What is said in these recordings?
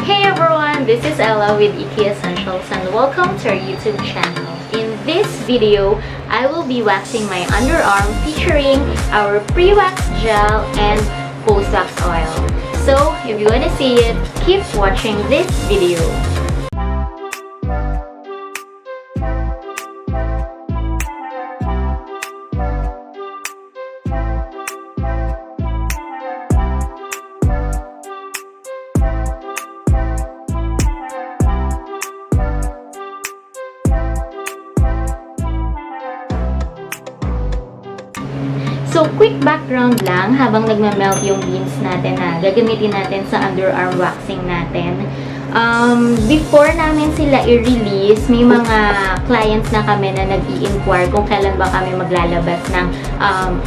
Hey everyone, this is Ella with EK Essentials and welcome to our YouTube channel. In this video, I will be waxing my underarm featuring our pre-wax gel and post-wax oil. So, if you wanna see it, keep watching this video. So, quick background lang habang nagma-melt yung beans natin na gagamitin natin sa underarm waxing natin. Before namin sila i-release, may mga clients na kami na nag-i-inquire kung kailan ba kami maglalabas ng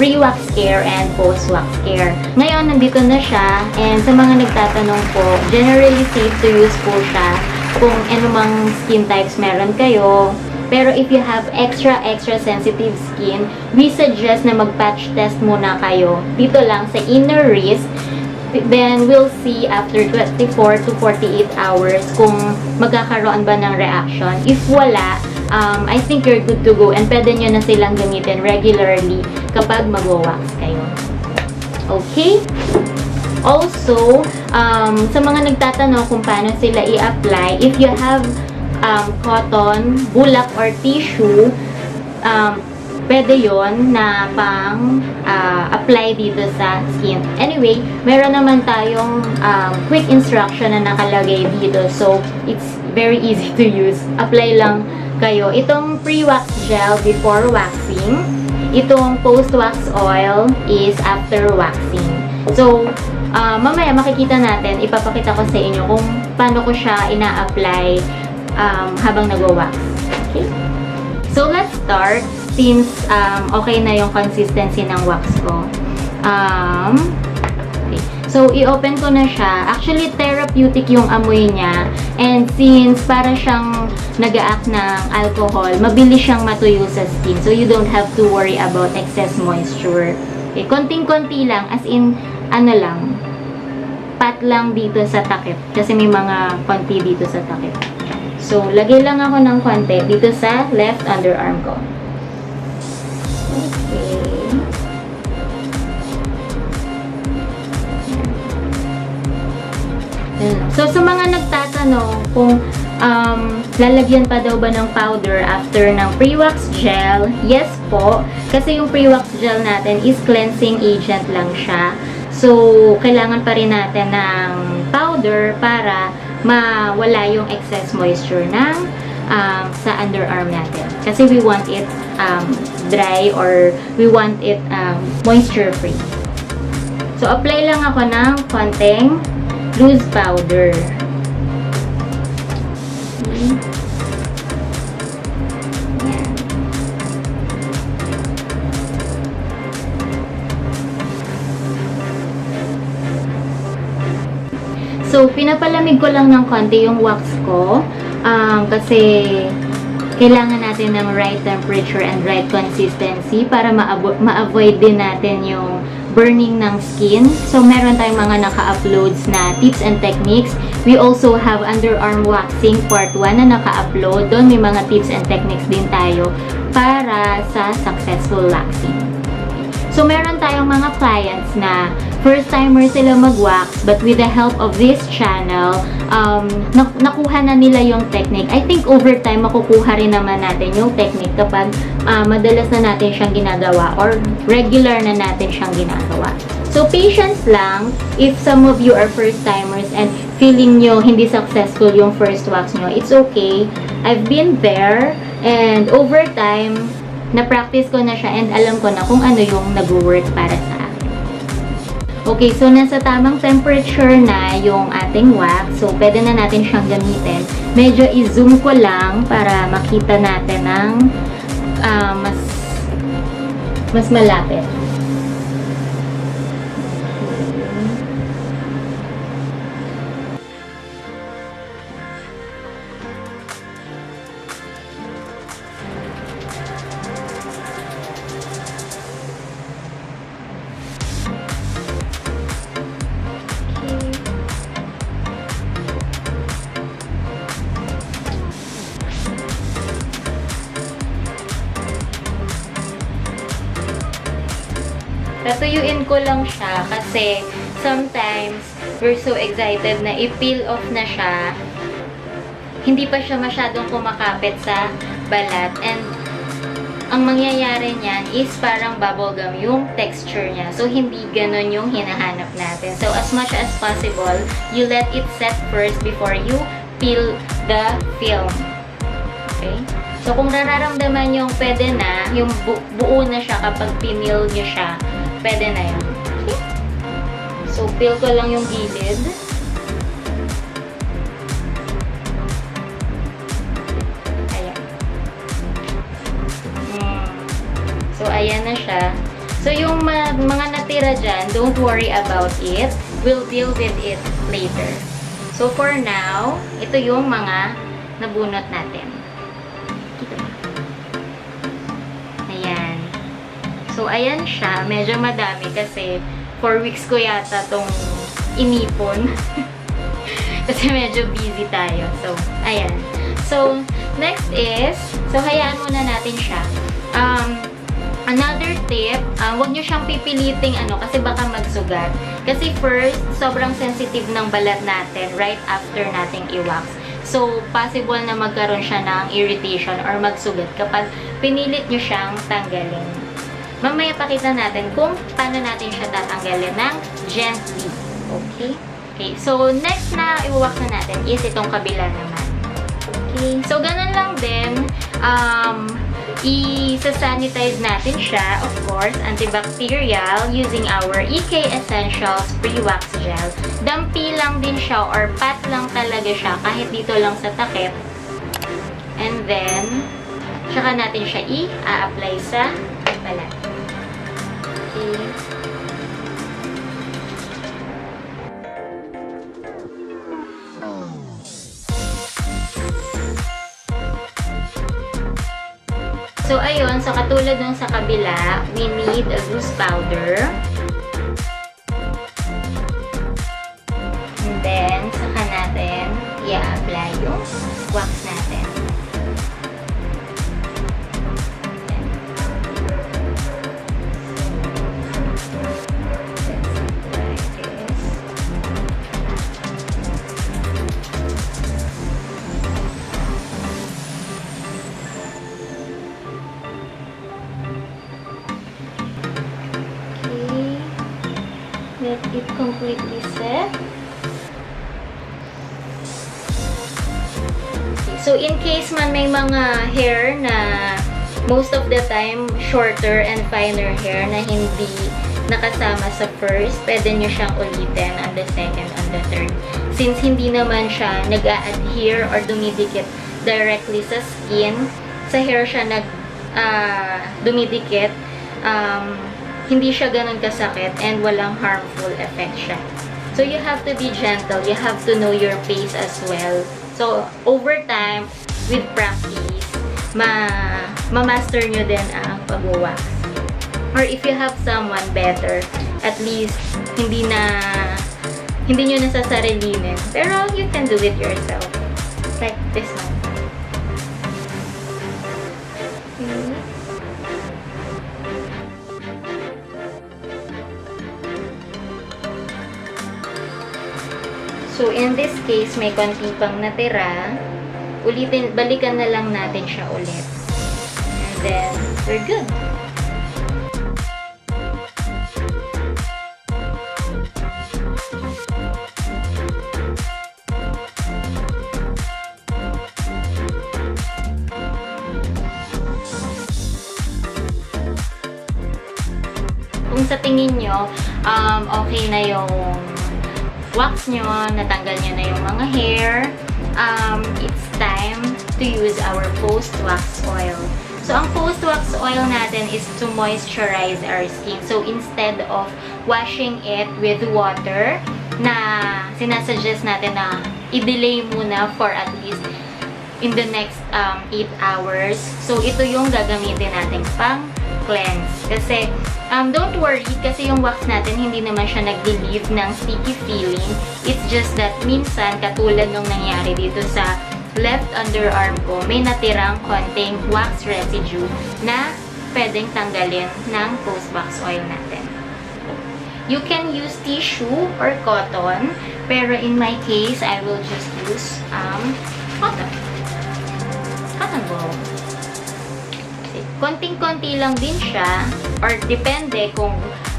pre-wax care and post-wax care. Ngayon, nandito na siya and sa mga nagtatanong po, generally safe to use po siya kung anumang skin types meron kayo. Pero if you have extra sensitive skin, we suggest na mag-patch test muna kayo dito lang sa inner wrist. Then, we'll see after 24 to 48 hours kung magkakaroon ba ng reaction. If wala, I think you're good to go and pwede nyo na silang gamitin regularly kapag mag-wax kayo. Okay? Also, sa mga nagtatanong kung paano sila i-apply, if you have cotton, bulak, or tissue, pwede yon na pang apply dito sa skin. Anyway, meron naman tayong quick instruction na nakalagay dito. So, it's very easy to use. Apply lang kayo. Itong pre-wax gel before waxing. Itong post-wax oil is after waxing. So, mamaya makikita natin, ipapakita ko sa inyo kung paano ko siya ina-apply habang nag-wax. Okay? So, let's start since okay na yung consistency ng wax ko. Okay. So, i-open ko na siya. Actually, therapeutic yung amoy niya. And since para siyang nag-a-act ng alcohol, mabilis siyang matuyo sa skin. So, you don't have to worry about excess moisture. Okay. Konting-konti lang. As in, ano lang, pat lang dito sa takip. Kasi may mga konti dito sa takip. So, lagay lang ako ng konti dito sa left underarm ko. Okay. So, sa mga nagtatanong kung lalagyan pa daw ba ng powder after ng pre-wax gel, yes po. Kasi yung pre-wax gel natin is cleansing agent lang siya. So, kailangan pa rin natin ng powder para mawala yung excess moisture ng sa underarm natin. Kasi we want it dry or we want it moisture free. So, apply lang ako ng konting loose powder. Okay. So, pinapalamig ko lang ng konti yung wax ko kasi kailangan natin ng right temperature and right consistency para ma-avoid din natin yung burning ng skin. So, meron tayong mga naka-uploads na tips and techniques. We also have underarm waxing part 1 na naka-upload. Doon may mga tips and techniques din tayo para sa successful waxing. So, meron tayong mga clients na first-timer sila mag-wax, but with the help of this channel, nakuha na nila yung technique. I think over time, makukuha rin naman natin yung technique kapag madalas na natin siyang ginagawa or regular na natin siyang ginagawa. So, patience lang. If some of you are first-timers and feeling nyo hindi successful yung first wax nyo, it's okay. I've been there and over time, na-practice ko na siya and alam ko na kung ano yung nag-work para sa akin. Okay, so nasa tamang temperature na yung ating wax. So, pwede na natin siyang gamitin. Medyo i-zoom ko lang para makita natin ng mas malapit. Patuyuin ko lang siya kasi sometimes we're so excited na i-peel off na siya. Hindi pa siya masyadong kumakapit sa balat. And ang mangyayari niyan is parang bubblegum yung texture niya. So, hindi ganun yung hinahanap natin. So, as much as possible, you let it set first before you peel the film. Okay? So, kung nararamdaman yung pwede na, yung buo na siya kapag pinil nyo siya, pwede na yun. Okay? So, peel ko lang yung gilid. So, ayan na siya. So, yung mga natira dyan, don't worry about it. We'll deal with it later. So, for now, ito yung mga nabunot natin. Ayan. So, ayan siya. Medyo madami kasi 4 weeks ko yata tong inipon. Kasi medyo busy tayo. So, ayan. So, next is, so, hayaan muna natin siya. Another tip, huwag nyo siyang pipiliting kasi baka magsugat. Kasi first, sobrang sensitive ng balat natin right after nating i-wax. So, possible na magkaroon siya ng irritation or magsugat kapag pinilit nyo siyang tanggalin. Mamaya pakita natin kung paano natin siya tatanggalin ng gently. Okay? Okay, so next na i-wax na natin is itong kabila naman. Okay, so ganun lang din. I-sanitize natin siya, of course, antibacterial using our EK Essentials Pre-Wax Gel. Dampi lang din siya or pat lang talaga siya kahit dito lang sa takip. And then, tsaka natin siya i-apply sa balat. Okay. So, ayun. So, katulad nung sa kabila, we need a loose powder. And then, saka natin i-apply yung wax natin. Let it completely set. So, in case man may mga hair na most of the time shorter and finer hair na hindi nakasama sa first, pwede nyo siyang ulitin on the second and the third. Since hindi naman siya nag-a-adhere or dumidikit directly sa skin, sa hair siya dumidikit, hindi siya ganun kasakit and walang harmful effect siya. So, you have to be gentle. You have to know your pace as well. So, over time, with practice, ma-master nyo din ang pag-wax. Or if you have someone better, at least, hindi nyo nasasarilinin. Pero, you can do it yourself. Like this one. Okay. So, in this case, may konti pang natira. Balikan na lang natin siya ulit. And then, we're good. Kung sa tingin nyo, okay na yung wax nyo, natanggal nyo na yung mga hair, it's time to use our post-wax oil. So, ang post-wax oil natin is to moisturize our skin. So, instead of washing it with water, na sinasuggest natin na i-delay muna for at least in the next 8 hours. So, ito yung gagamitin natin pang cleanse. Kasi, don't worry, kasi yung wax natin, hindi naman siya nag-relieve ng sticky feeling. It's just that, minsan, katulad nung nangyari dito sa left underarm ko, may natirang konting wax residue na pwedeng tanggalin ng post-wax oil natin. You can use tissue or cotton, pero in my case, I will just use cotton. Cotton ball. Konting-konti lang din siya, or depende kung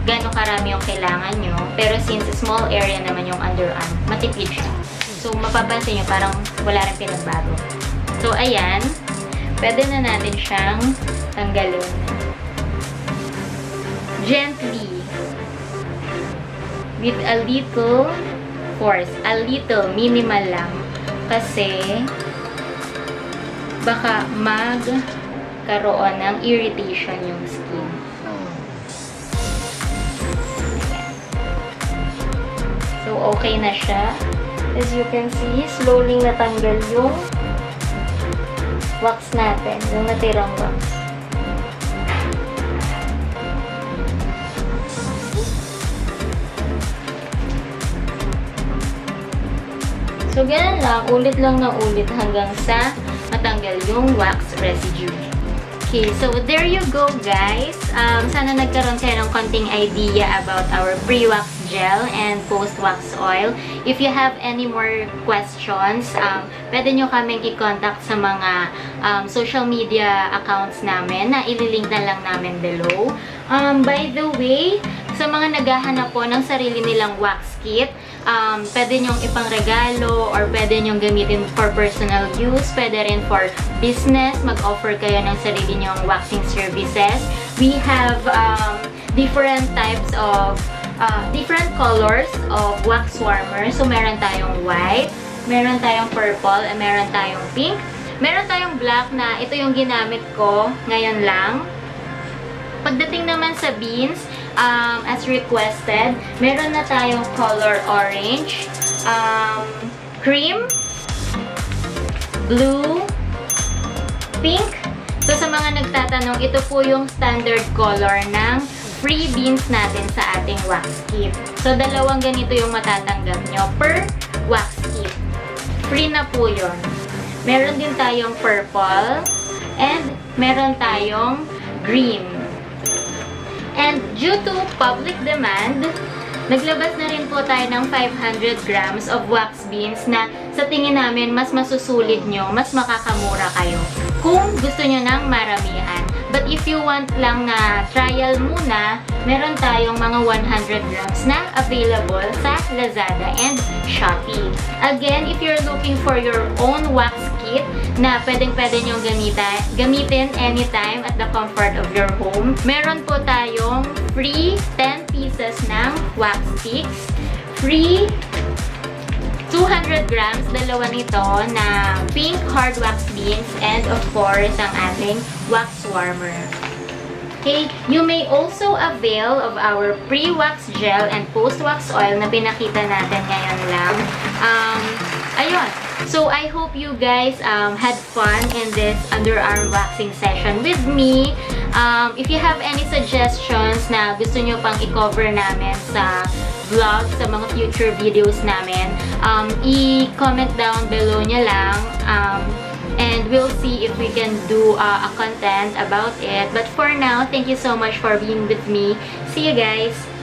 gano'ng karami yung kailangan nyo. Pero since small area naman yung underarm, matipid siya. So, mapapansin nyo, parang wala rin pinagbago. So, ayan. Pwede na natin siyang tanggalin. Gently. With a little force. A little, minimal lang. Kasi, baka magkaroon ng irritation yung skin. So, okay na siya. As you can see, slowly natanggal yung wax natin. Yung natirang wax. So, ganun lang. Ulit lang na ulit hanggang sa matanggal yung wax residue. Okay, so there you go, guys. Sana nagkaroon kayo ng konting idea about our pre-wax gel and post-wax oil. If you have any more questions, pwede nyo kaming i-contact sa mga social media accounts namin na ililink na lang namin below. By the way, sa mga naghahanap po ng sarili nilang wax kit, pwede nyong ipangregalo or pwede nyong gamitin for personal use, pwede rin for business, mag-offer kayo ng sarili nyong waxing services. We have different types of different colors of wax warmer. So, meron tayong white, meron tayong purple, and meron tayong pink. Meron tayong black na ito yung ginamit ko ngayon lang. Pagdating naman sa beans, as requested, meron na tayong color orange, cream, blue, pink. So, sa mga nagtatanong, ito po yung standard color ng free beans natin sa ating wax kit. So, dalawang ganito yung matatanggap nyo per wax kit. Free na po yun. Meron din tayong purple and meron tayong green. And due to public demand, naglabas na rin po tayo ng 500 grams of wax beans na sa tingin namin mas masusulit nyo, mas makakamura kayo kung gusto nyo ng maramihan. But if you want lang na trial muna, meron tayong mga 100 grams na available sa Lazada and Shopee. Again, if you're looking for your own wax kit na pwedeng-pwede nyong gamitin anytime at the comfort of your home, meron po tayong free 10 pieces ng wax sticks, free 200 grams, dalawa nito na pink hard wax beans, and of course, ang ating wax warmer. Okay, you may also avail of our pre-wax gel and post-wax oil na pinakita natin ngayon lang. Ayun. So, I hope you guys had fun in this underarm waxing session with me. If you have any suggestions na gusto nyo pang i-cover namin sa vlog, sa mga future videos namin, i-comment down below nya lang. And we'll see if we can do a content about it. But for now, thank you so much for being with me. See you guys!